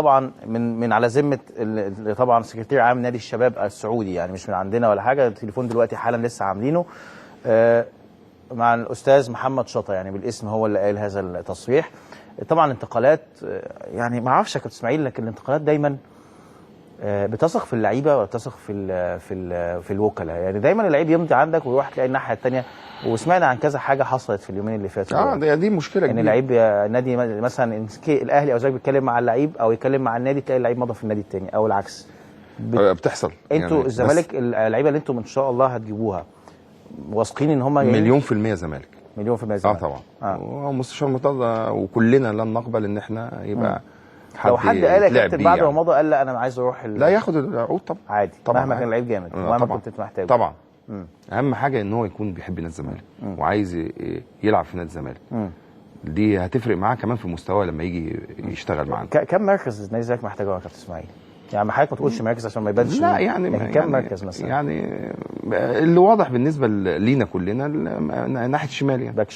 طبعا من على ذمه طبعا سكرتير عام نادي الشباب السعودي، يعني مش من عندنا ولا حاجه. التليفون دلوقتي حالا لسه عاملينه مع الاستاذ محمد شطه، يعني بالاسم هو اللي قال هذا التصريح. طبعا انتقالات، يعني ما اعرفش يا كابتن اسماعيل، لكن الانتقالات دايما بتثق في اللعيبه وتثق في الوكلاء. يعني دايما اللعيب يمضي عندك ويروح تلاقي الناحيه الثانيه، وسمعنا عن كذا حاجه حصلت في اليومين اللي فاتوا. دي مشكله يعني لعيب نادي مثلا الاهلي او زيك بيتكلم مع اللعيب او يتكلم مع النادي، تلاقي اللعيب مضى في النادي الثاني او العكس. بتحصل. انتوا يعني الزمالك اللعيبه اللي انتوا ان شاء الله هتجيبوها واثقين ان هم مليون في المية زمالك. مليون في المية زمالك. طبعا. ومستشار مرتضى وكلنا لن نقبل ان احنا يبقى لو حد قال يا كابتن بعد ما مضى قال لا انا عايز اروح لا ياخد العقود طبعا عادي، طبعا مهما كان لعيب جامد ومهما كنت انت محتاجه طبعا. اهم حاجه ان هو يكون بيحب نادي الزمالك وعايز يلعب في نادي الزمالك. دي هتفرق معاه كمان في مستواه لما يجي يشتغل معانا. كم مركز نادي الزمالك محتاجه يا كابتن اسماعيل؟ يعني حضرتك ما تقولش مركز عشان ما يبانش. لا يعني كم مركز مثلا؟ يعني اللي واضح بالنسبه لينا كلنا ناحيه الشمال، يعني باك